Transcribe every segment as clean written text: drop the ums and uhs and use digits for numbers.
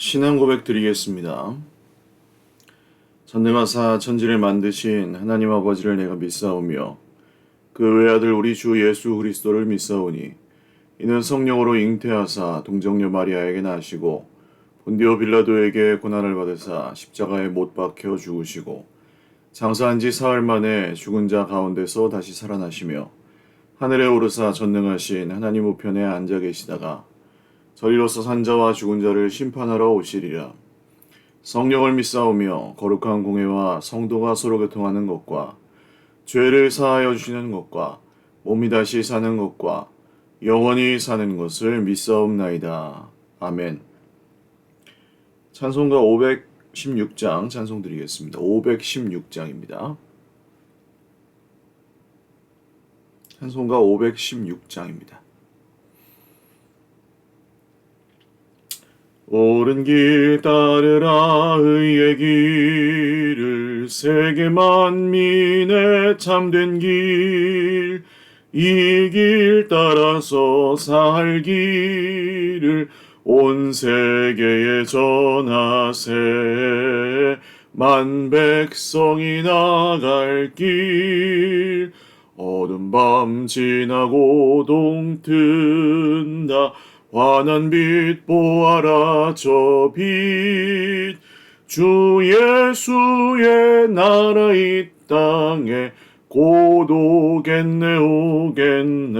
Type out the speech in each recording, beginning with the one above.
신앙 고백 드리겠습니다. 전능하사 천지를 만드신 하나님 아버지를 내가 믿사오며 그 외아들 우리 주 예수 그리스도를 믿사오니 이는 성령으로 잉태하사 동정녀 마리아에게 나시고 본디오 빌라도에게 고난을 받으사 십자가에 못 박혀 죽으시고 장사한 지 사흘 만에 죽은 자 가운데서 다시 살아나시며 하늘에 오르사 전능하신 하나님 우편에 앉아 계시다가 저리로서 산자와 죽은 자를 심판하러 오시리라. 성령을 믿사오며 거룩한 공회와 성도가 서로 교통하는 것과 죄를 사하여 주시는 것과 몸이 다시 사는 것과 영원히 사는 것을 믿사옵나이다. 아멘. 찬송가 516장 찬송 드리겠습니다. 516장입니다. 찬송가 516장입니다. 옳은 길 따르라 의의 길을 세계 만민의 참된 길 이 길 따라서 살 길을 온 세계에 전하세 만 백성이 나갈 길 어두운 밤 지나고 동튼다 환한 빛 보아라 저 빛 주 예수의 나라 이 땅에 곧 오겠네 오겠네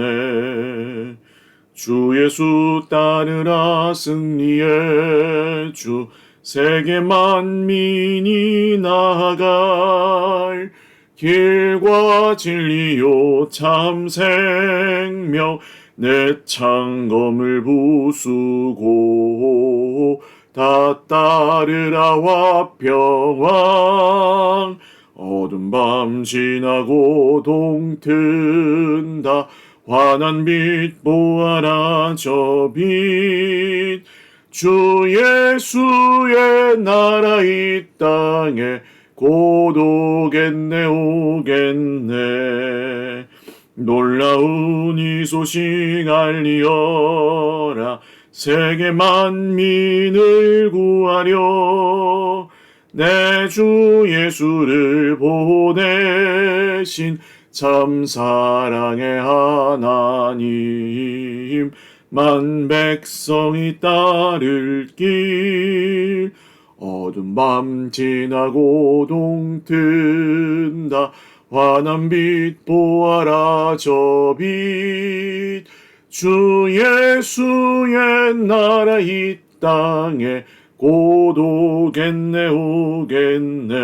주 예수 따르라 승리의 주 세계 만민이 나아갈 길과 진리요 참 생명 내 창검을 부수고 다 따르라 화평왕 어두운 밤 지나고 동튼다 환한 빛 보아라 저 빛 주 예수의 나라 이 땅에 곧 오겠네 오겠네 놀라운 이 소식 알리어라 세계 만민을 구하려 내 주 예수를 보내신 참 사랑의 하나님 만 백성이 따를 길 어두운 밤 지나고 동튼다 환한 빛 보아라 저 빛 주 예수의 나라 이 땅에 곧 오겠네 오겠네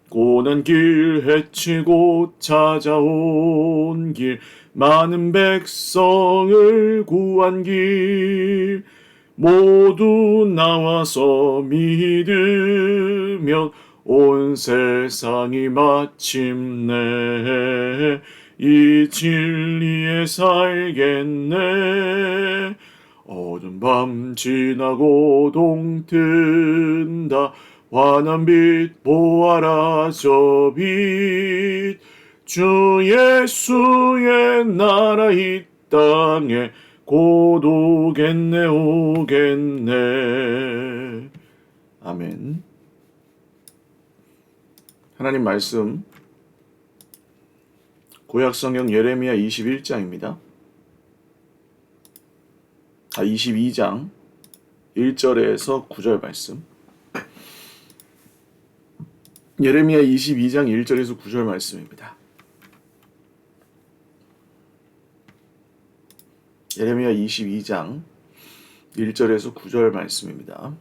고난 길 헤치고 찾아온 길 많은 백성을 구한 길 모두 나와서 믿으면 온 세상이 마침내 이 진리에 살겠네 어두운 밤 지나고 동튼다 환한 빛 보아라 저 빛 주 예수의 나라 이 땅에 곧 오겠네 오겠네 아멘. 하나님 말씀 구약성경 예레미야 21장입니다. 22장 1절에서 9절 말씀. 예레미야 22장 1절에서 9절 말씀입니다. 예레미야 22장 1절에서 9절 말씀입니다.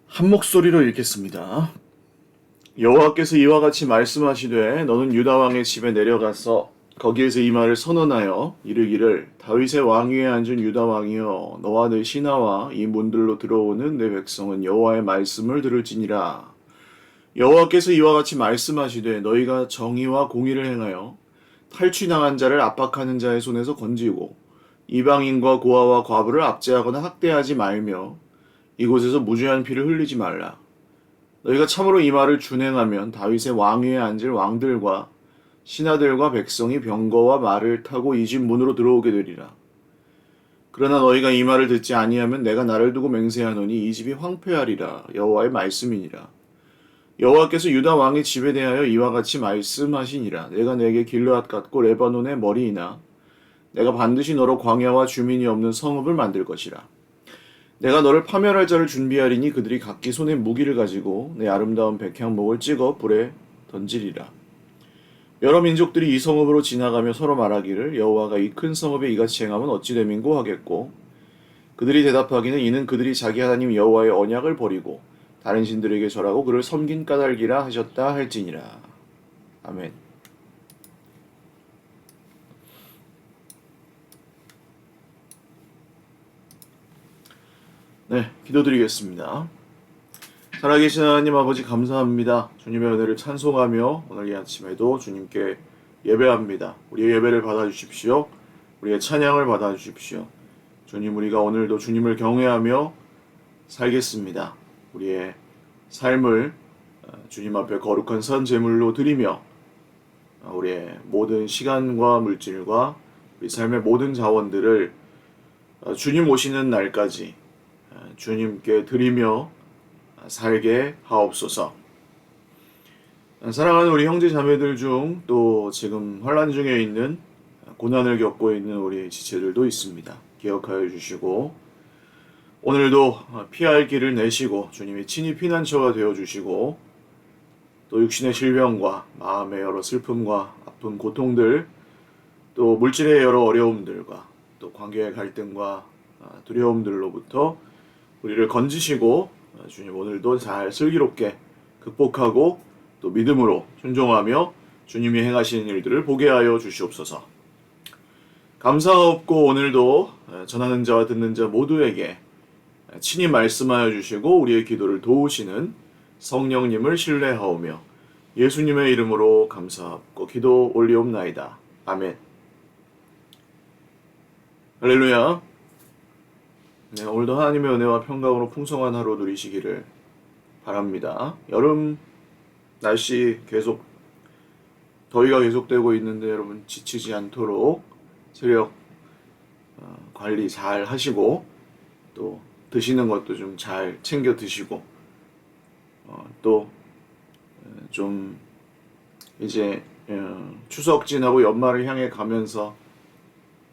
한 목소리로 읽겠습니다. 여호와께서 이와 같이 말씀하시되 너는 유다 왕의 집에 내려가서 거기에서 이 말을 선언하여 이르기를 다윗의 왕위에 앉은 유다 왕이여 너와 내 신하와 이 문들로 들어오는 내 백성은 여호와의 말씀을 들을지니라. 여호와께서 이와 같이 말씀하시되 너희가 정의와 공의를 행하여 탈취당한 자를 압박하는 자의 손에서 건지고 이방인과 고아와 과부를 압제하거나 학대하지 말며 이곳에서 무죄한 피를 흘리지 말라. 너희가 참으로 이 말을 준행하면 다윗의 왕위에 앉을 왕들과 신하들과 백성이 병거와 말을 타고 이 집 문으로 들어오게 되리라. 그러나 너희가 이 말을 듣지 아니하면 내가 나를 두고 맹세하노니 이 집이 황폐하리라. 여호와의 말씀이니라. 여호와께서 유다 왕의 집에 대하여 이와 같이 말씀하시니라. 내가 내게 길르앗 같고 레바논의 머리이나 내가 반드시 너로 광야와 주민이 없는 성읍을 만들 것이라. 내가 너를 파멸할 자를 준비하리니 그들이 각기 손에 무기를 가지고 내 아름다운 백향목을 찍어 불에 던지리라. 여러 민족들이 이 성읍으로 지나가며 서로 말하기를 여호와가 이 큰 성읍에 이같이 행하면 어찌 됨인고 하겠고, 그들이 대답하기는 이는 그들이 자기 하나님 여호와의 언약을 버리고 다른 신들에게 절하고 그를 섬긴 까닭이라 하셨다 할지니라. 아멘. 네, 기도드리겠습니다. 살아계신 하나님 아버지 감사합니다. 주님의 은혜를 찬송하며 오늘 이 아침에도 주님께 예배합니다. 우리의 예배를 받아주십시오. 우리의 찬양을 받아주십시오. 주님, 우리가 오늘도 주님을 경외하며 살겠습니다. 우리의 삶을 주님 앞에 거룩한 선 제물로 드리며 우리의 모든 시간과 물질과 우리 삶의 모든 자원들을 주님 오시는 날까지 주님께 드리며 살게 하옵소서. 사랑하는 우리 형제 자매들 중 또 지금 환난 중에 있는 고난을 겪고 있는 우리 지체들도 있습니다. 기억하여 주시고 오늘도 피할 길을 내시고 주님이 친히 피난처가 되어 주시고 또 육신의 질병과 마음의 여러 슬픔과 아픈 고통들 또 물질의 여러 어려움들과 또 관계의 갈등과 두려움들로부터 우리를 건지시고 주님 오늘도 잘 슬기롭게 극복하고 또 믿음으로 순종하며 주님이 행하시는 일들을 보게 하여 주시옵소서. 감사하옵고 오늘도 전하는 자와 듣는 자 모두에게 친히 말씀하여 주시고 우리의 기도를 도우시는 성령님을 신뢰하오며 예수님의 이름으로 감사하옵고 기도 올리옵나이다. 아멘. 할렐루야. 네, 오늘도 하나님의 은혜와 평강으로 풍성한 하루 누리시기를 바랍니다. 여름 날씨 계속 더위가 계속되고 있는데 여러분 지치지 않도록 체력 관리 잘 하시고 또 드시는 것도 좀 잘 챙겨 드시고 또 좀 이제 추석 지나고 연말을 향해 가면서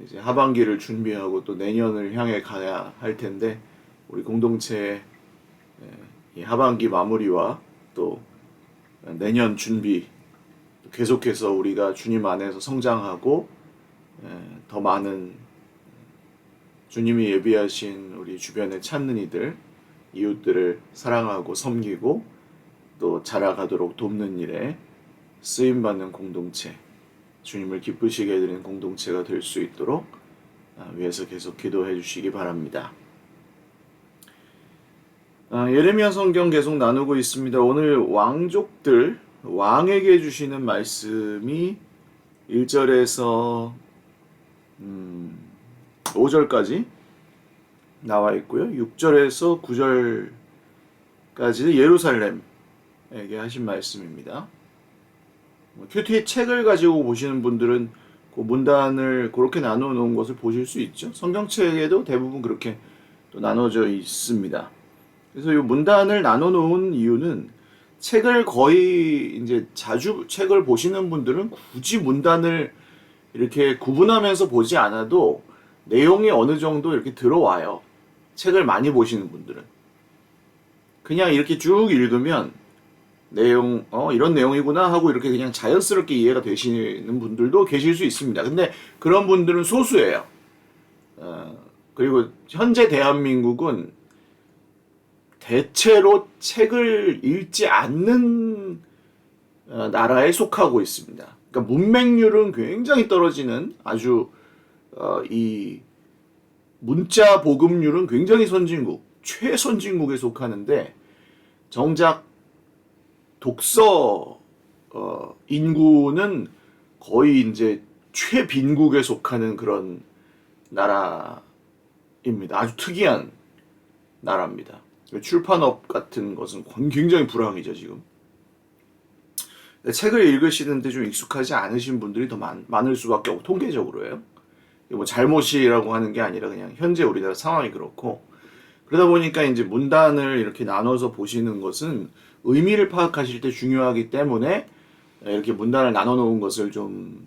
이제 하반기를 준비하고 또 내년을 향해 가야 할 텐데 우리 공동체의 이 하반기 마무리와 또 내년 준비 계속해서 우리가 주님 안에서 성장하고 더 많은 주님이 예비하신 우리 주변에 찾는 이들 이웃들을 사랑하고 섬기고 또 자라가도록 돕는 일에 쓰임받는 공동체 주님을 기쁘시게 해드리는 공동체가 될 수 있도록 위해서 계속 기도해 주시기 바랍니다. 예레미야 성경 계속 나누고 있습니다. 오늘 왕족들, 왕에게 주시는 말씀이 1절에서 5절까지 나와 있고요. 6절에서 9절까지 예루살렘에게 하신 말씀입니다. 큐티 책을 가지고 보시는 분들은 그 문단을 그렇게 나누어 놓은 것을 보실 수 있죠. 성경책에도 대부분 그렇게 또 나눠져 있습니다. 그래서 이 문단을 나눠 놓은 이유는 책을 거의 이제 자주 책을 보시는 분들은 굳이 문단을 이렇게 구분하면서 보지 않아도 내용이 어느 정도 이렇게 들어와요. 책을 많이 보시는 분들은. 그냥 이렇게 쭉 읽으면 내용, 이런 내용이구나 하고 이렇게 그냥 자연스럽게 이해가 되시는 분들도 계실 수 있습니다. 근데 그런 분들은 소수예요. 그리고 현재 대한민국은 대체로 책을 읽지 않는 나라에 속하고 있습니다. 그러니까 문맹률은 굉장히 떨어지는 아주 이 문자 보급률은 굉장히 선진국, 최선진국에 속하는데 정작 독서 인구는 거의 이제 최빈국에 속하는 그런 나라입니다. 아주 특이한 나라입니다. 출판업 같은 것은 굉장히 불황이죠, 지금. 책을 읽으시는데 좀 익숙하지 않으신 분들이 더 많을 수밖에 없고, 통계적으로요. 이게 뭐 잘못이라고 하는 게 아니라 그냥 현재 우리나라 상황이 그렇고, 그러다 보니까 이제 문단을 이렇게 나눠서 보시는 것은 의미를 파악하실 때 중요하기 때문에 이렇게 문단을 나눠 놓은 것을 좀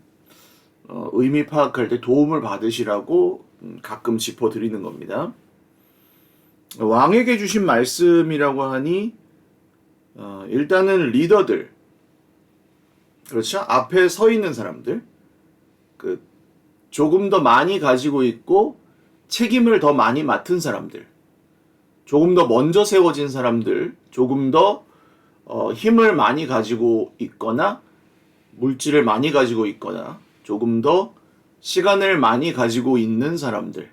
의미 파악할 때 도움을 받으시라고 가끔 짚어드리는 겁니다. 왕에게 주신 말씀이라고 하니 일단은 리더들, 그렇죠? 앞에 서 있는 사람들, 그 조금 더 많이 가지고 있고 책임을 더 많이 맡은 사람들, 조금 더 먼저 세워진 사람들, 조금 더 힘을 많이 가지고 있거나 물질을 많이 가지고 있거나 조금 더 시간을 많이 가지고 있는 사람들,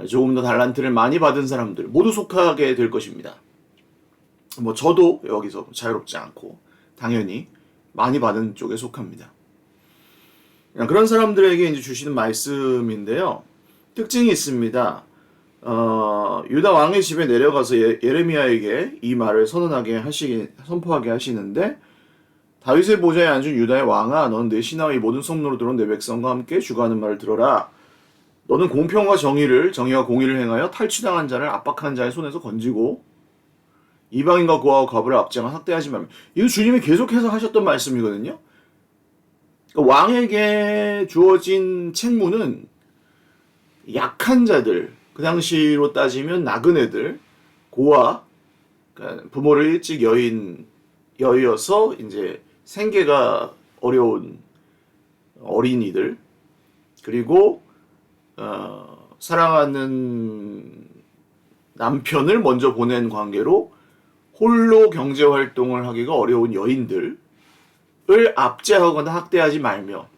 조금 더 달란트를 많이 받은 사람들 모두 속하게 될 것입니다. 뭐 저도 여기서 자유롭지 않고 당연히 많이 받은 쪽에 속합니다. 그런 사람들에게 이제 주시는 말씀인데요. 특징이 있습니다. 유다 왕의 집에 내려가서 예레미야에게 이 말을 선포하게 하시는데, 다윗의 보좌에 앉은 유다의 왕아, 너는 내 신하의 모든 성노로 들어온 내 백성과 함께 주거하는 말을 들어라. 너는 공평과 정의와 공의를 행하여 탈취당한 자를 압박한 자의 손에서 건지고 이방인과 고아와 과부를 압제하고 학대하지 말며. 이거 주님이 계속해서 하셨던 말씀이거든요. 그러니까 왕에게 주어진 책무는 약한 자들, 그 당시로 따지면 나그네들, 고아, 그러니까 부모를 일찍 여의어서 이제 생계가 어려운 어린이들, 그리고 사랑하는 남편을 먼저 보낸 관계로 홀로 경제 활동을 하기가 어려운 여인들을 압제하거나 학대하지 말며,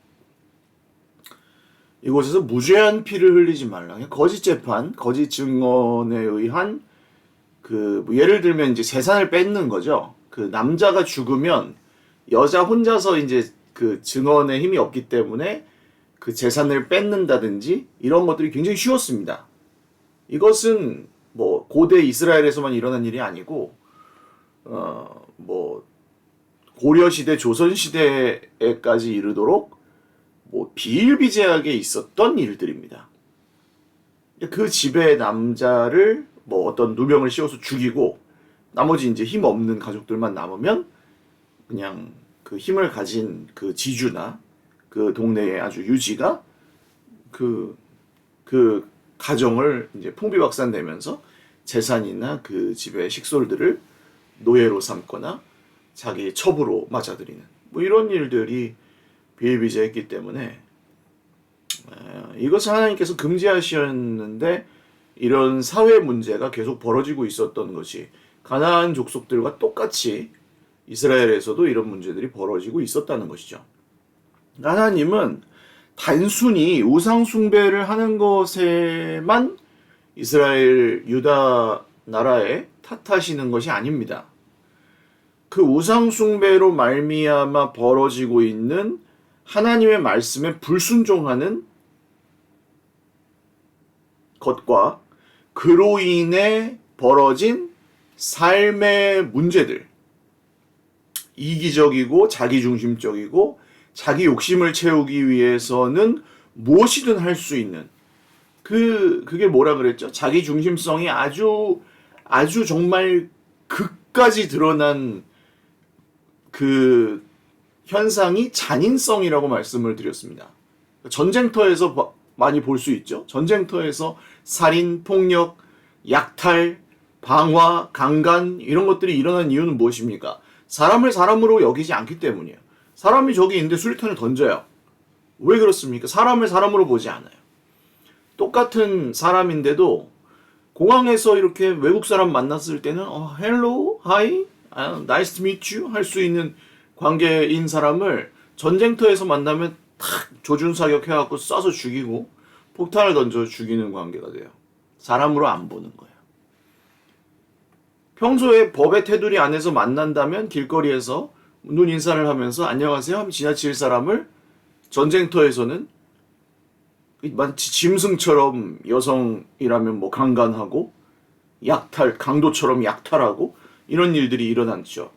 이곳에서 무죄한 피를 흘리지 말라. 거짓 재판, 거짓 증언에 의한 예를 들면 이제 재산을 뺏는 거죠. 그 남자가 죽으면 여자 혼자서 이제 그 증언에 힘이 없기 때문에 그 재산을 뺏는다든지 이런 것들이 굉장히 쉬웠습니다. 이것은 뭐 고대 이스라엘에서만 일어난 일이 아니고 뭐 고려 시대, 조선 시대에까지 이르도록 뭐 비일비재하게 있었던 일들입니다. 그 집의 남자를 뭐 어떤 누명을 씌워서 죽이고 나머지 이제 힘 없는 가족들만 남으면 그냥 그 힘을 가진 그 지주나 그 동네의 아주 유지가 그 가정을 이제 풍비박산내면서 재산이나 그 집의 식솔들을 노예로 삼거나 자기 첩으로 맞아들이는 뭐 이런 일들이 비일비재했기 때문에 이것을 하나님께서 금지하셨는데, 이런 사회 문제가 계속 벌어지고 있었던 것이 가나안 족속들과 똑같이 이스라엘에서도 이런 문제들이 벌어지고 있었다는 것이죠. 하나님은 단순히 우상 숭배를 하는 것에만 이스라엘 유다 나라에 탓하시는 것이 아닙니다. 그 우상 숭배로 말미암아 벌어지고 있는 하나님의 말씀에 불순종하는 것과 그로 인해 벌어진 삶의 문제들, 이기적이고 자기중심적이고 자기 욕심을 채우기 위해서는 무엇이든 할 수 있는 그게 뭐라 그랬죠? 자기중심성이 아주 정말 극까지 드러난 그 현상이 잔인성이라고 말씀을 드렸습니다. 전쟁터에서 많이 볼 수 있죠. 전쟁터에서 살인, 폭력, 약탈, 방화, 강간 이런 것들이 일어난 이유는 무엇입니까? 사람을 사람으로 여기지 않기 때문이에요. 사람이 저기 있는데 수류탄을 던져요. 왜 그렇습니까? 사람을 사람으로 보지 않아요. 똑같은 사람인데도 공항에서 이렇게 외국 사람 만났을 때는 hello, hi, nice to meet you 할 수 있는 관계인 사람을 전쟁터에서 만나면 탁 조준사격 해갖고 쏴서 죽이고 폭탄을 던져 죽이는 관계가 돼요. 사람으로 안 보는 거예요. 평소에 법의 테두리 안에서 만난다면 길거리에서 눈 인사를 하면서 안녕하세요 하면 지나칠 사람을 전쟁터에서는 마치 짐승처럼 여성이라면 뭐 강간하고 약탈, 강도처럼 약탈하고 이런 일들이 일어났죠.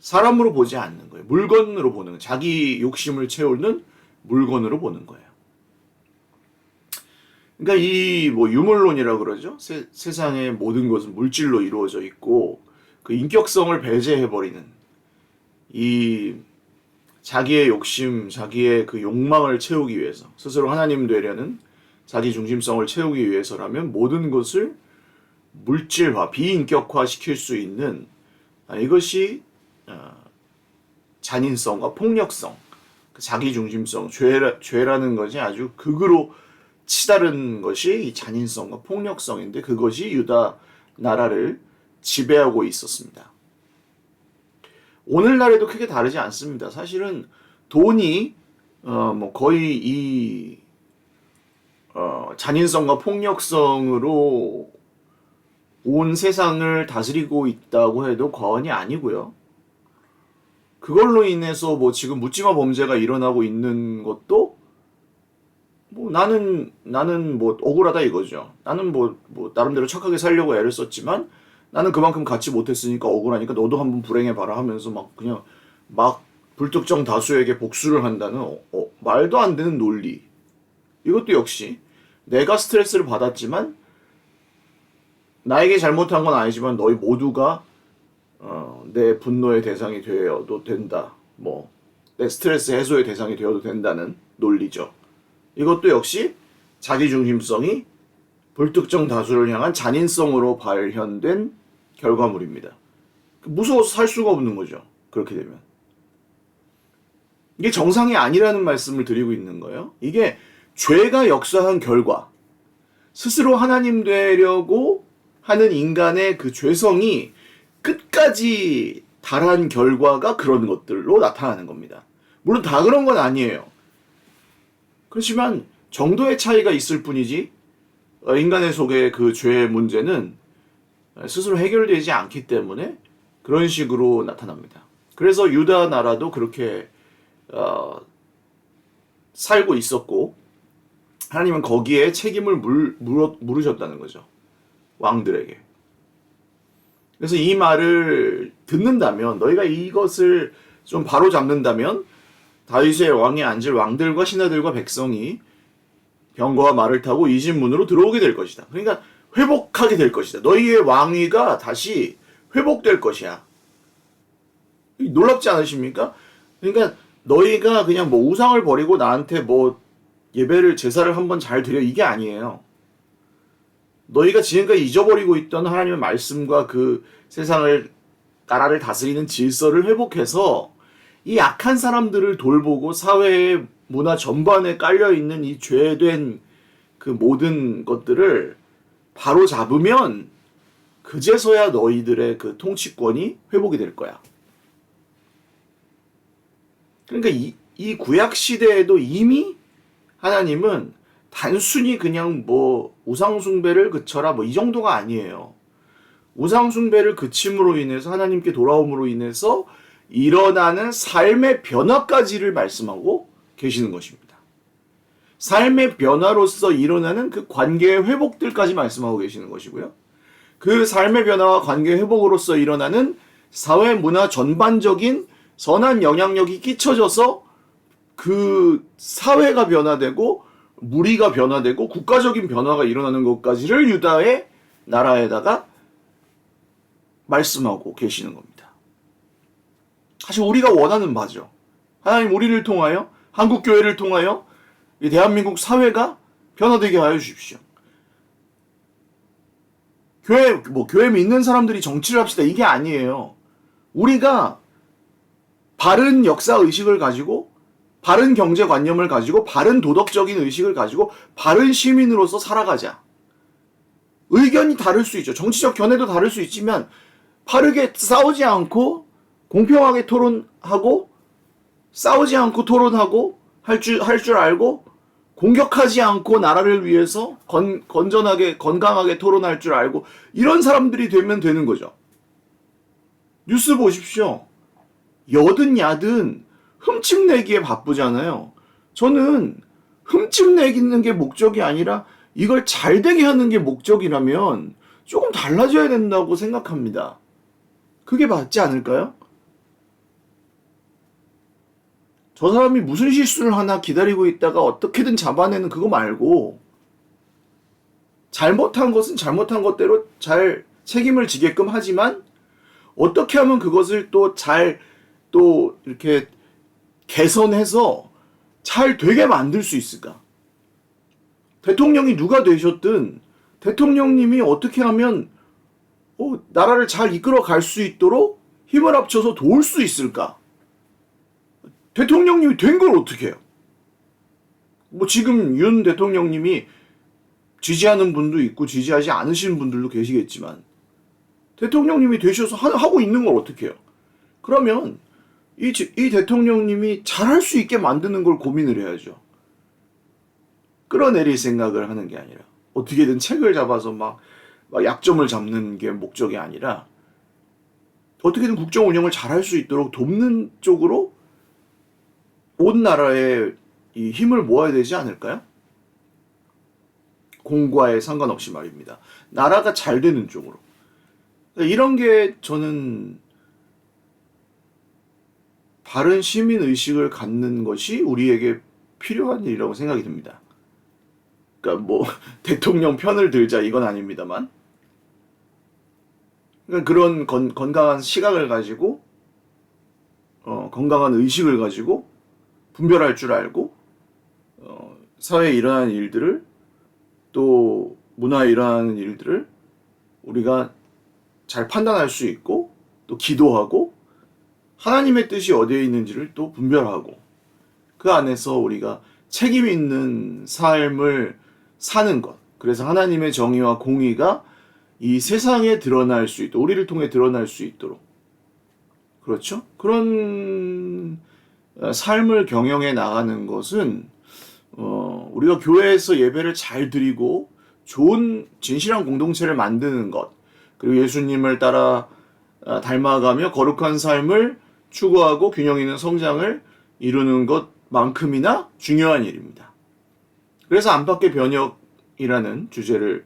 사람으로 보지 않는 거예요. 물건으로 보는 거예요. 자기 욕심을 채우는 물건으로 보는 거예요. 그러니까 이 뭐 유물론이라 그러죠. 세상의 모든 것은 물질로 이루어져 있고 그 인격성을 배제해버리는 이 자기의 욕심, 자기의 그 욕망을 채우기 위해서 스스로 하나님 되려는 자기 중심성을 채우기 위해서라면 모든 것을 물질화, 비인격화 시킬 수 있는 이것이 잔인성과 폭력성, 자기 중심성, 죄라는 것이 아주 극으로 치다른 것이 이 잔인성과 폭력성인데 그것이 유다 나라를 지배하고 있었습니다. 오늘날에도 크게 다르지 않습니다. 사실은 돈이 뭐 거의 이 잔인성과 폭력성으로 온 세상을 다스리고 있다고 해도 과언이 아니고요. 그걸로 인해서 뭐 지금 묻지마 범죄가 일어나고 있는 것도 뭐 나는 뭐 억울하다 이거죠. 나는 뭐 나름대로 착하게 살려고 애를 썼지만 나는 그만큼 갖지 못했으니까 억울하니까 너도 한번 불행해봐라 하면서 막 그냥 막 불특정 다수에게 복수를 한다는 말도 안 되는 논리. 이것도 역시 내가 스트레스를 받았지만 나에게 잘못한 건 아니지만 너희 모두가 내 분노의 대상이 되어도 된다. 뭐 내 스트레스 해소의 대상이 되어도 된다는 논리죠. 이것도 역시 자기중심성이 불특정 다수를 향한 잔인성으로 발현된 결과물입니다. 무서워서 살 수가 없는 거죠. 그렇게 되면. 이게 정상이 아니라는 말씀을 드리고 있는 거예요. 이게 죄가 역사한 결과, 스스로 하나님 되려고 하는 인간의 그 죄성이 끝까지 달한 결과가 그런 것들로 나타나는 겁니다. 물론 다 그런 건 아니에요. 그렇지만 정도의 차이가 있을 뿐이지 인간의 속의 그 죄의 문제는 스스로 해결되지 않기 때문에 그런 식으로 나타납니다. 그래서 유다 나라도 그렇게 살고 있었고 하나님은 거기에 책임을 물으셨다는 거죠. 왕들에게. 그래서 이 말을 듣는다면 너희가 이것을 좀 바로 잡는다면 다윗의 왕에 앉을 왕들과 신하들과 백성이 병거와 말을 타고 이 집 문으로 들어오게 될 것이다. 그러니까 회복하게 될 것이다. 너희의 왕위가 다시 회복될 것이야. 놀랍지 않으십니까? 그러니까 너희가 그냥 뭐 우상을 버리고 나한테 뭐 예배를 제사를 한번 잘 드려 이게 아니에요. 너희가 지금까지 잊어버리고 있던 하나님의 말씀과 그 세상을 나라를 다스리는 질서를 회복해서 이 약한 사람들을 돌보고 사회의 문화 전반에 깔려있는 이 죄된 그 모든 것들을 바로 잡으면 그제서야 너희들의 그 통치권이 회복이 될 거야. 그러니까 이 구약 시대에도 이미 하나님은 단순히 그냥 뭐 우상숭배를 그쳐라 뭐 이 정도가 아니에요. 우상숭배를 그침으로 인해서 하나님께 돌아옴으로 인해서 일어나는 삶의 변화까지를 말씀하고 계시는 것입니다. 삶의 변화로서 일어나는 그 관계의 회복들까지 말씀하고 계시는 것이고요. 그 삶의 변화와 관계 회복으로서 일어나는 사회 문화 전반적인 선한 영향력이 끼쳐져서 그 사회가 변화되고 무리가 변화되고 국가적인 변화가 일어나는 것까지를 유다의 나라에다가 말씀하고 계시는 겁니다. 사실 우리가 원하는 바죠. 하나님 우리를 통하여 한국교회를 통하여 이 대한민국 사회가 변화되게 하여 주십시오. 교회 믿는 사람들이 정치를 합시다. 이게 아니에요. 우리가 바른 역사 의식을 가지고 바른 경제관념을 가지고 바른 도덕적인 의식을 가지고 바른 시민으로서 살아가자. 의견이 다를 수 있죠. 정치적 견해도 다를 수 있지만 바르게 싸우지 않고 공평하게 토론하고 싸우지 않고 토론하고 할 줄 알고 공격하지 않고 나라를 위해서 건전하게 건강하게 토론할 줄 알고 이런 사람들이 되면 되는 거죠. 뉴스 보십시오. 여든 야든 흠집내기에 바쁘잖아요. 저는 흠집내기는 게 목적이 아니라 이걸 잘되게 하는 게 목적이라면 조금 달라져야 된다고 생각합니다. 그게 맞지 않을까요? 저 사람이 무슨 실수를 하나 기다리고 있다가 어떻게든 잡아내는 그거 말고 잘못한 것은 잘못한 것대로 잘 책임을 지게끔 하지만 어떻게 하면 그것을 또 잘 또 이렇게 개선해서 잘 되게 만들 수 있을까? 대통령이 누가 되셨든 대통령님이 어떻게 하면 나라를 잘 이끌어 갈 수 있도록 힘을 합쳐서 도울 수 있을까? 대통령님이 된 걸 어떻게 해요? 뭐 지금 윤 대통령님이 지지하는 분도 있고 지지하지 않으시는 분들도 계시겠지만 대통령님이 되셔서 하고 있는 걸 어떻게 해요? 그러면 이 대통령님이 잘할 수 있게 만드는 걸 고민을 해야죠. 끌어내릴 생각을 하는 게 아니라 어떻게든 책을 잡아서 막 약점을 잡는 게 목적이 아니라 어떻게든 국정 운영을 잘할 수 있도록 돕는 쪽으로 온 나라에 이 힘을 모아야 되지 않을까요? 공과에 상관없이 말입니다. 나라가 잘 되는 쪽으로. 이런 게 저는 바른 시민 의식을 갖는 것이 우리에게 필요한 일이라고 생각이 듭니다. 그러니까 뭐 대통령 편을 들자 이건 아닙니다만, 그러니까 그런 건강한 시각을 가지고 건강한 의식을 가지고 분별할 줄 알고 사회에 일어나는 일들을 또 문화에 일어나는 일들을 우리가 잘 판단할 수 있고 또 기도하고 하나님의 뜻이 어디에 있는지를 또 분별하고 그 안에서 우리가 책임 있는 삶을 사는 것. 그래서 하나님의 정의와 공의가 이 세상에 드러날 수 있도록, 우리를 통해 드러날 수 있도록. 그렇죠? 그런 삶을 경영해 나가는 것은 우리가 교회에서 예배를 잘 드리고 좋은 진실한 공동체를 만드는 것, 그리고 예수님을 따라 닮아가며 거룩한 삶을 추구하고 균형 있는 성장을 이루는 것만큼이나 중요한 일입니다. 그래서 안팎의 변혁이라는 주제를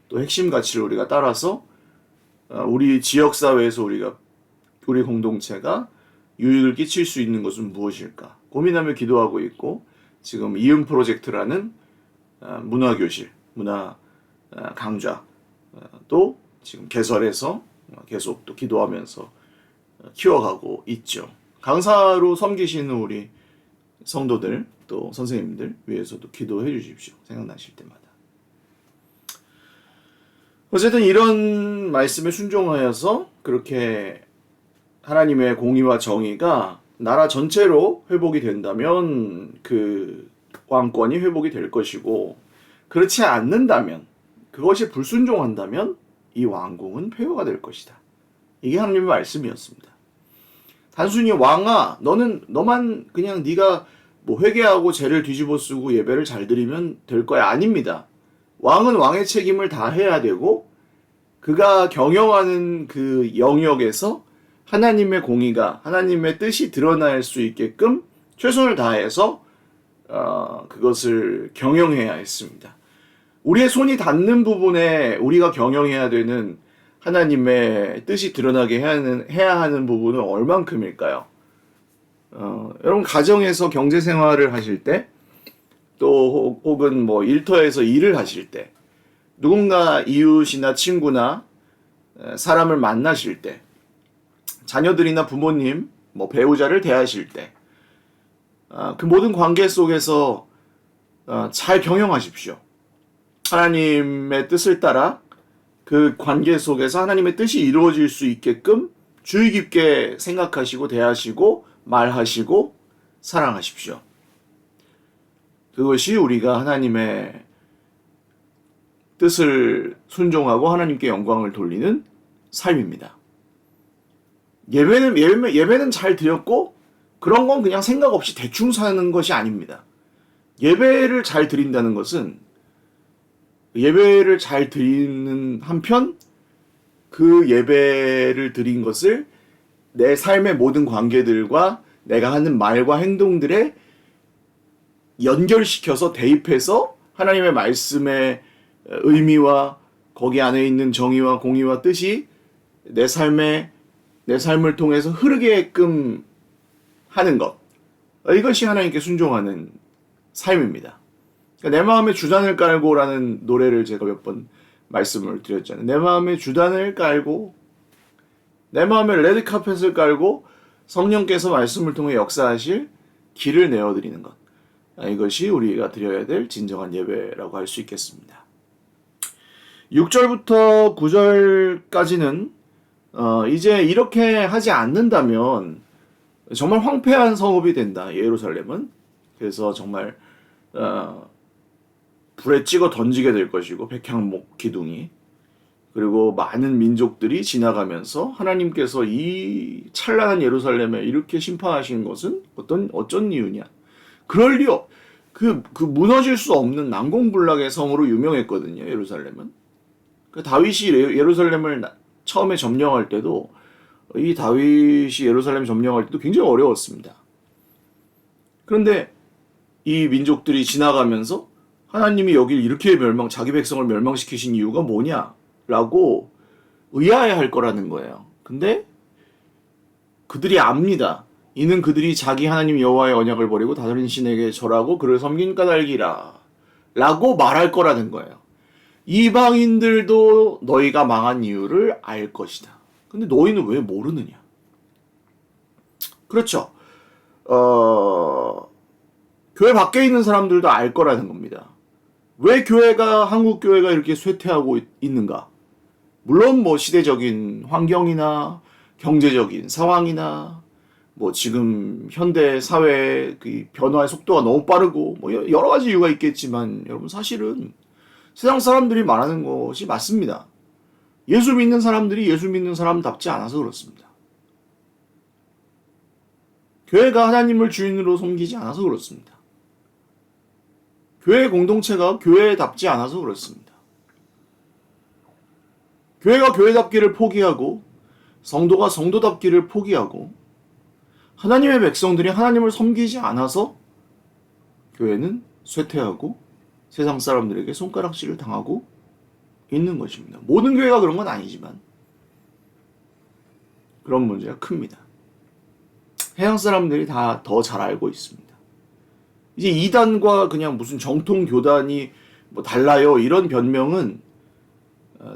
또 핵심 가치를 우리가 따라서 우리 지역사회에서 우리 공동체가 유익을 끼칠 수 있는 것은 무엇일까 고민하며 기도하고 있고, 지금 이음 프로젝트라는 문화교실, 문화 강좌 또 지금 개설해서 계속 또 기도하면서 키워가고 있죠. 강사로 섬기시는 우리 성도들 또 선생님들 위해서도 기도해 주십시오. 생각나실 때마다. 어쨌든 이런 말씀에 순종하여서 그렇게 하나님의 공의와 정의가 나라 전체로 회복이 된다면 그 왕권이 회복이 될 것이고, 그렇지 않는다면, 그것이 불순종한다면 이 왕궁은 폐허가 될 것이다. 이게 하나님의 말씀이었습니다. 단순히 왕아, 너만 그냥 네가 뭐 회개하고 죄를 뒤집어 쓰고 예배를 잘 드리면 될 거야. 아닙니다. 왕은 왕의 책임을 다 해야 되고 그가 경영하는 그 영역에서 하나님의 공의가, 하나님의 뜻이 드러날 수 있게끔 최선을 다해서 그것을 경영해야 했습니다. 우리의 손이 닿는 부분에 우리가 경영해야 되는 하나님의 뜻이 드러나게 해야 하는 부분은 얼만큼일까요? 여러분 가정에서 경제 생활을 하실 때, 또 혹은 뭐 일터에서 일을 하실 때, 누군가 이웃이나 친구나 사람을 만나실 때, 자녀들이나 부모님, 뭐 배우자를 대하실 때, 그 모든 관계 속에서 잘 경영하십시오. 하나님의 뜻을 따라 그 관계 속에서 하나님의 뜻이 이루어질 수 있게끔 주의 깊게 생각하시고 대하시고 말하시고 사랑하십시오. 그것이 우리가 하나님의 뜻을 순종하고 하나님께 영광을 돌리는 삶입니다. 예배는 잘 드렸고 그런 건 그냥 생각 없이 대충 사는 것이 아닙니다. 예배를 잘 드린다는 것은 예배를 잘 드리는 한편 그 예배를 드린 것을 내 삶의 모든 관계들과 내가 하는 말과 행동들에 연결시켜서 대입해서 하나님의 말씀의 의미와 거기 안에 있는 정의와 공의와 뜻이 내 삶을 통해서 흐르게끔 하는 것. 이것이 하나님께 순종하는 삶입니다. 내 마음에 주단을 깔고라는 노래를 제가 몇 번 말씀을 드렸잖아요. 내 마음에 주단을 깔고 내 마음에 레드카펫을 깔고 성령께서 말씀을 통해 역사하실 길을 내어드리는 것. 이것이 우리가 드려야 될 진정한 예배라고 할 수 있겠습니다. 6절부터 9절까지는 이제 이렇게 하지 않는다면 정말 황폐한 성읍이 된다. 예루살렘은. 그래서 정말 불에 찍어 던지게 될 것이고 백향목 기둥이 그리고 많은 민족들이 지나가면서 하나님께서 이 찬란한 예루살렘에 이렇게 심판하신 것은 어쩐 이유냐? 그럴 리 그 무너질 수 없는 난공불락의 성으로 유명했거든요. 예루살렘은. 그 다윗이 예루살렘을 처음에 점령할 때도 이 다윗이 예루살렘 점령할 때도 굉장히 어려웠습니다. 그런데 이 민족들이 지나가면서 하나님이 여길 이렇게 자기 백성을 멸망시키신 이유가 뭐냐라고 의아해할 거라는 거예요. 근데 그들이 압니다. 이는 그들이 자기 하나님 여호와의 언약을 버리고 다른 신에게 절하고 그를 섬긴 까닭이라 라고 말할 거라는 거예요. 이방인들도 너희가 망한 이유를 알 것이다. 근데 너희는 왜 모르느냐? 그렇죠. 교회 밖에 있는 사람들도 알 거라는 겁니다. 왜 한국 교회가 이렇게 쇠퇴하고 있는가? 물론 뭐 시대적인 환경이나 경제적인 상황이나 뭐 지금 현대 사회의 그 변화의 속도가 너무 빠르고 뭐 여러 가지 이유가 있겠지만 여러분 사실은 세상 사람들이 말하는 것이 맞습니다. 예수 믿는 사람들이 예수 믿는 사람답지 않아서 그렇습니다. 교회가 하나님을 주인으로 섬기지 않아서 그렇습니다. 교회 공동체가 교회답지 않아서 그렇습니다. 교회가 교회답기를 포기하고 성도가 성도답기를 포기하고 하나님의 백성들이 하나님을 섬기지 않아서 교회는 쇠퇴하고 세상 사람들에게 손가락질을 당하고 있는 것입니다. 모든 교회가 그런 건 아니지만 그런 문제가 큽니다. 해양 사람들이 다 더 잘 알고 있습니다. 이제 이단과 그냥 무슨 정통 교단이 뭐 달라요 이런 변명은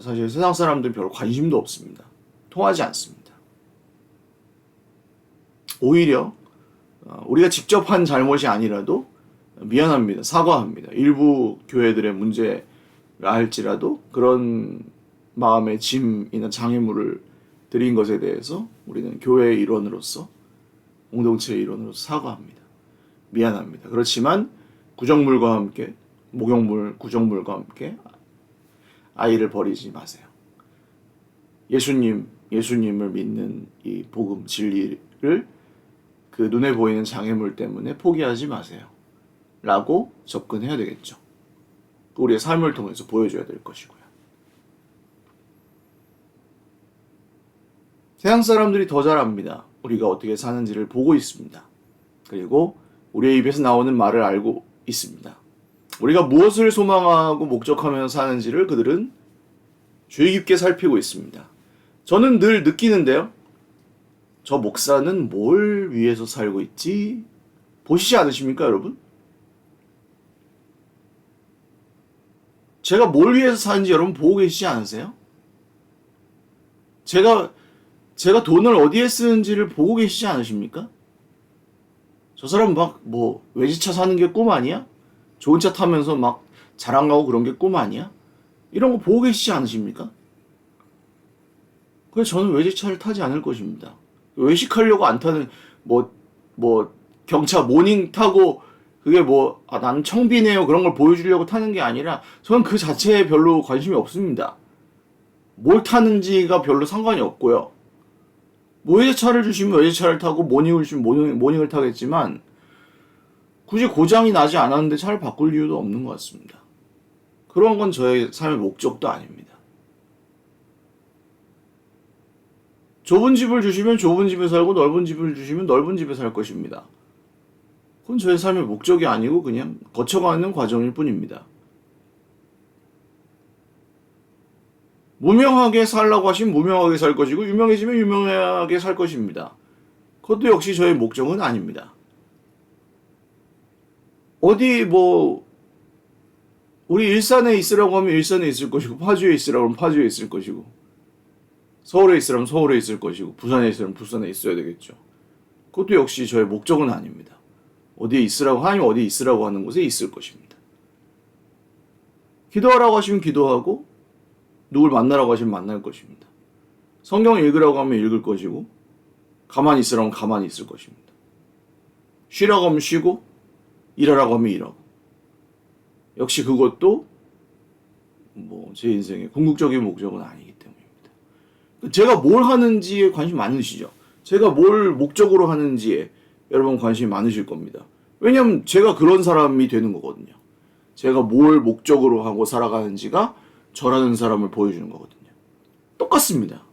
사실 세상 사람들은 별로 관심도 없습니다. 통하지 않습니다. 오히려 우리가 직접 한 잘못이 아니라도 미안합니다. 사과합니다. 일부 교회들의 문제라 할지라도 그런 마음의 짐이나 장애물을 드린 것에 대해서 우리는 교회의 일원으로서 공동체의 일원으로서 사과합니다. 미안합니다. 그렇지만 구정물과 함께 구정물과 함께 아이를 버리지 마세요. 예수님을 믿는 이 복음 진리를 그 눈에 보이는 장애물 때문에 포기하지 마세요. 라고 접근해야 되겠죠. 우리의 삶을 통해서 보여줘야 될 것이고요. 세상 사람들이 더 잘 압니다. 우리가 어떻게 사는지를 보고 있습니다. 그리고 우리의 입에서 나오는 말을 알고 있습니다. 우리가 무엇을 소망하고 목적하며 사는지를 그들은 주의 깊게 살피고 있습니다. 저는 늘 느끼는데요. 저 목사는 뭘 위해서 살고 있지? 보시지 않으십니까, 여러분? 제가 뭘 위해서 사는지 여러분 보고 계시지 않으세요? 제가 돈을 어디에 쓰는지를 보고 계시지 않으십니까? 저 사람 막 외제차 사는 게 꿈 아니야? 좋은 차 타면서 막 자랑하고 그런 게 꿈 아니야? 이런 거 보고 계시지 않으십니까? 그래서 저는 외제차를 타지 않을 것입니다. 외식하려고 안 타는 경차 모닝 타고 그게 나는 청비네요 그런 걸 보여주려고 타는 게 아니라 저는 그 자체에 별로 관심이 없습니다. 뭘 타는지가 별로 상관이 없고요. 외제차를 주시면 외제차를 타고 모닝을 주시면 모닝을 타겠지만 굳이 고장이 나지 않았는데 차를 바꿀 이유도 없는 것 같습니다. 그런 건 저의 삶의 목적도 아닙니다. 좁은 집을 주시면 좁은 집에 살고 넓은 집을 주시면 넓은 집에 살 것입니다. 그건 저의 삶의 목적이 아니고 그냥 거쳐가는 과정일 뿐입니다. 무명하게 살라고 하시면 무명하게 살 것이고 유명해지면 유명하게 살 것입니다. 그것도 역시 저의 목적은 아닙니다. 어디 우리 일산에 있으라고 하면 일산에 있을 것이고, 파주에 있으라고 하면 파주에 있을 것이고, 서울에 있으라면 서울에 있을 것이고, 부산에 있으라면 부산에 있어야 되겠죠. 그것도 역시 저의 목적은 아닙니다. 어디에 있으라고, 하나님 어디에 있으라고 하는 곳에 있을 것입니다. 기도하라고 하시면 기도하고, 누굴 만나라고 하시면 만날 것입니다. 성경 읽으라고 하면 읽을 것이고, 가만히 있으라고 하면 가만히 있을 것입니다. 쉬라고 하면 쉬고, 일하라고 하면 일하고. 역시 그것도 제 인생의 궁극적인 목적은 아니기 때문입니다. 제가 뭘 하는지에 관심 많으시죠? 제가 뭘 목적으로 하는지에 여러분 관심이 많으실 겁니다. 왜냐하면 제가 그런 사람이 되는 거거든요. 제가 뭘 목적으로 하고 살아가는지가 저라는 사람을 보여주는 거거든요. 똑같습니다.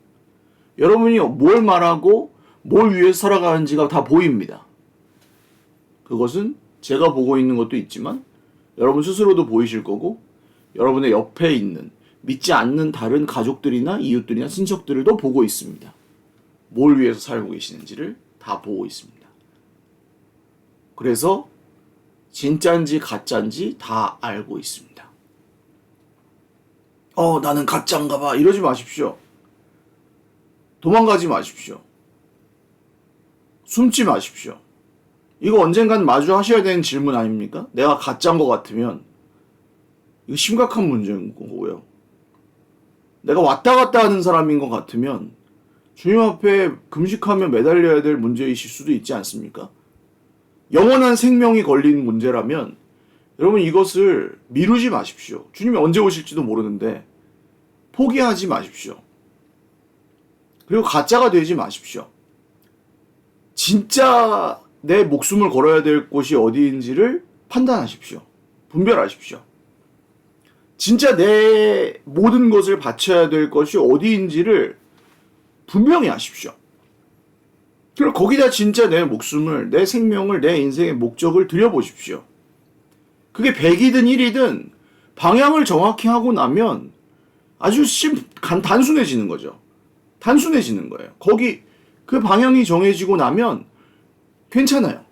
여러분이 뭘 말하고 뭘 위해서 살아가는지가 다 보입니다. 그것은 제가 보고 있는 것도 있지만 여러분 스스로도 보이실 거고 여러분의 옆에 있는 믿지 않는 다른 가족들이나 이웃들이나 친척들도 보고 있습니다. 뭘 위해서 살고 계시는지를 다 보고 있습니다. 그래서 진짜인지 가짜인지 다 알고 있습니다. 나는 가짜인가 봐. 이러지 마십시오. 도망가지 마십시오. 숨지 마십시오. 이거 언젠간 마주하셔야 되는 질문 아닙니까? 내가 가짜인 것 같으면 이거 심각한 문제인 거고요. 내가 왔다 갔다 하는 사람인 것 같으면 주님 앞에 금식하며 매달려야 될 문제이실 수도 있지 않습니까? 영원한 생명이 걸린 문제라면 여러분 이것을 미루지 마십시오. 주님이 언제 오실지도 모르는데 포기하지 마십시오. 그리고 가짜가 되지 마십시오. 진짜 내 목숨을 걸어야 될 곳이 어디인지를 판단하십시오. 분별하십시오. 진짜 내 모든 것을 바쳐야 될 것이 어디인지를 분명히 하십시오. 그리고 거기다 진짜 내 목숨을, 내 생명을, 내 인생의 목적을 들여보십시오. 그게 100이든 1이든 방향을 정확히 하고 나면 아주 단순해지는 거죠. 단순해지는 거예요. 그 방향이 정해지고 나면 괜찮아요.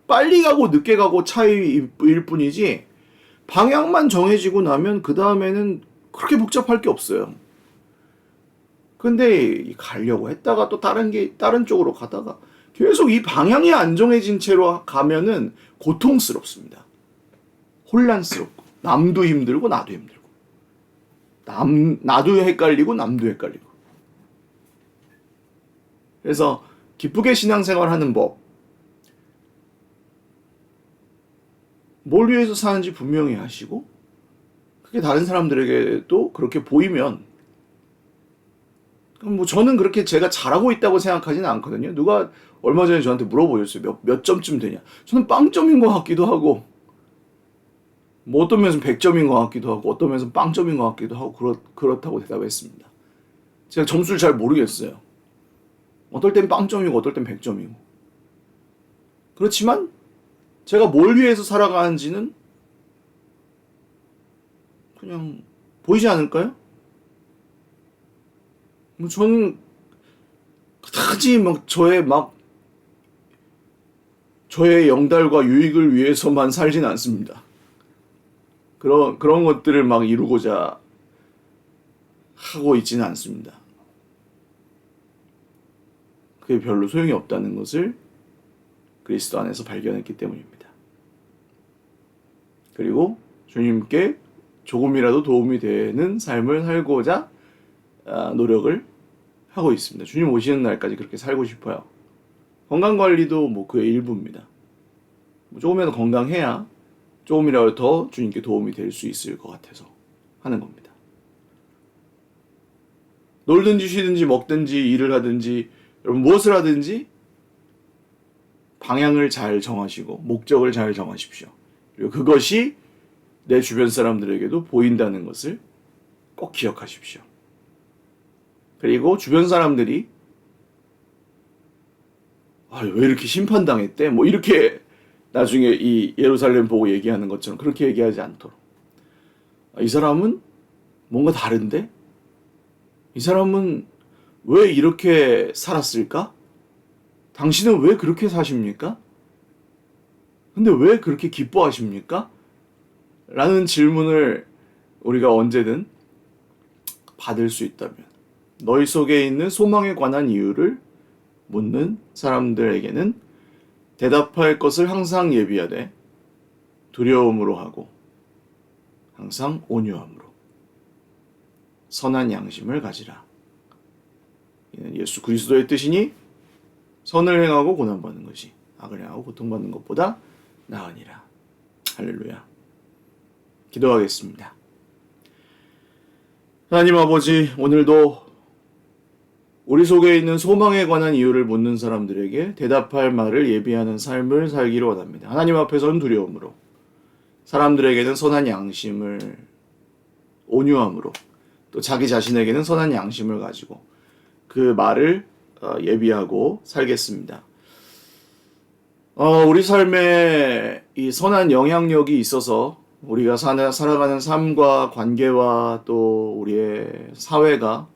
빨리 가고 늦게 가고 차이일 뿐이지 방향만 정해지고 나면 그 다음에는 그렇게 복잡할 게 없어요. 근데 가려고 했다가 또 다른 쪽으로 가다가 계속 이 방향이 안 정해진 채로 가면은 고통스럽습니다. 혼란스럽고 남도 힘들고 나도 힘들고 나도 헷갈리고 남도 헷갈리고. 그래서 기쁘게 신앙생활하는 법, 뭘 위해서 사는지 분명히 하시고 그게 다른 사람들에게도 그렇게 보이면 저는 그렇게 제가 잘하고 있다고 생각하지는 않거든요. 누가 얼마 전에 저한테 물어보셨어요. 몇 점쯤 되냐. 저는 빵점인 것 같기도 하고 어떤 면에서는 100점인 것 같기도 하고 어떤 면에서는 빵점인 것 같기도 하고 그렇다고 대답했습니다. 제가 점수를 잘 모르겠어요. 어떨 땐 빵점이고 어떨 땐 100점이고. 그렇지만 제가 뭘 위해서 살아가는지는 그냥 보이지 않을까요? 저는 그다지 저의 영달과 유익을 위해서만 살진 않습니다. 그런 것들을 이루고자 하고 있지는 않습니다. 그게 별로 소용이 없다는 것을 그리스도 안에서 발견했기 때문입니다. 그리고 주님께 조금이라도 도움이 되는 삶을 살고자 노력을 하고 있습니다. 주님 오시는 날까지 그렇게 살고 싶어요. 건강관리도 그의 일부입니다. 조금이라도 건강해야 조금이라도 더 주님께 도움이 될 수 있을 것 같아서 하는 겁니다. 놀든지 쉬든지 먹든지 일을 하든지 여러분 무엇을 하든지 방향을 잘 정하시고 목적을 잘 정하십시오. 그리고 그것이 내 주변 사람들에게도 보인다는 것을 꼭 기억하십시오. 그리고 주변 사람들이 왜 이렇게 심판당했대? 이렇게 나중에 이 예루살렘 보고 얘기하는 것처럼 그렇게 얘기하지 않도록 이 사람은 뭔가 다른데? 이 사람은 왜 이렇게 살았을까? 당신은 왜 그렇게 사십니까? 근데 왜 그렇게 기뻐하십니까? 라는 질문을 우리가 언제든 받을 수 있다면, 너희 속에 있는 소망에 관한 이유를 묻는 사람들에게는 대답할 것을 항상 예비하되 두려움으로 하고 항상 온유함으로 선한 양심을 가지라. 이는 예수 그리스도의 뜻이니 선을 행하고 고난받는 것이 악을 행하고 고통받는 것보다 나으니라. 할렐루야. 기도하겠습니다. 하나님 아버지, 오늘도 우리 속에 있는 소망에 관한 이유를 묻는 사람들에게 대답할 말을 예비하는 삶을 살기를 원합니다. 하나님 앞에서는 두려움으로, 사람들에게는 선한 양심을 온유함으로, 또 자기 자신에게는 선한 양심을 가지고 그 말을 예비하고 살겠습니다. 우리 삶에 이 선한 영향력이 있어서 우리가 살아가는 삶과 관계와 또 우리의 사회가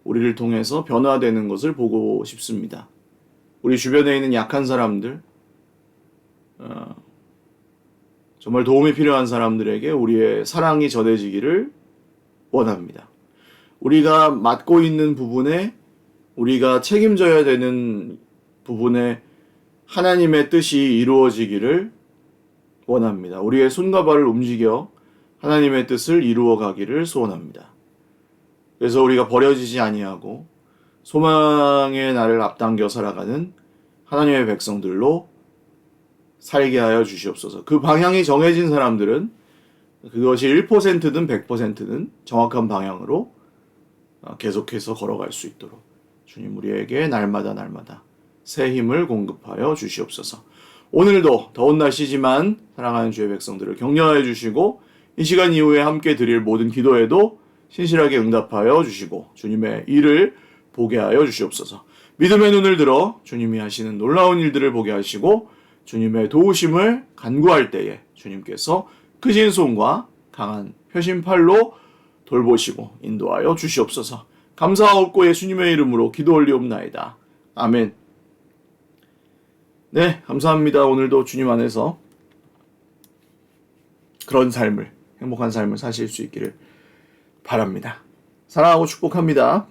우리를 통해서 변화되는 것을 보고 싶습니다. 우리 주변에 있는 약한 사람들, 정말 도움이 필요한 사람들에게 우리의 사랑이 전해지기를 원합니다. 우리가 맡고 있는 부분에, 우리가 책임져야 되는 부분에 하나님의 뜻이 이루어지기를 원합니다. 우리의 손과 발을 움직여 하나님의 뜻을 이루어 가기를 소원합니다. 그래서 우리가 버려지지 아니하고 소망의 날을 앞당겨 살아가는 하나님의 백성들로 살게 하여 주시옵소서. 그 방향이 정해진 사람들은 그것이 1%든 100%든 정확한 방향으로 계속해서 걸어갈 수 있도록 주님 우리에게 날마다 새 힘을 공급하여 주시옵소서. 오늘도 더운 날씨지만 사랑하는 주의 백성들을 격려하여 주시고 이 시간 이후에 함께 드릴 모든 기도에도 신실하게 응답하여 주시고 주님의 일을 보게 하여 주시옵소서. 믿음의 눈을 들어 주님이 하시는 놀라운 일들을 보게 하시고 주님의 도우심을 간구할 때에 주님께서 크신 손과 강한 표심팔로 돌보시고 인도하여 주시옵소서. 감사하옵고 예수님의 이름으로 기도 올리옵나이다. 아멘. 네, 감사합니다. 오늘도 주님 안에서 그런 삶을, 행복한 삶을 사실 수 있기를 바랍니다. 사랑하고 축복합니다.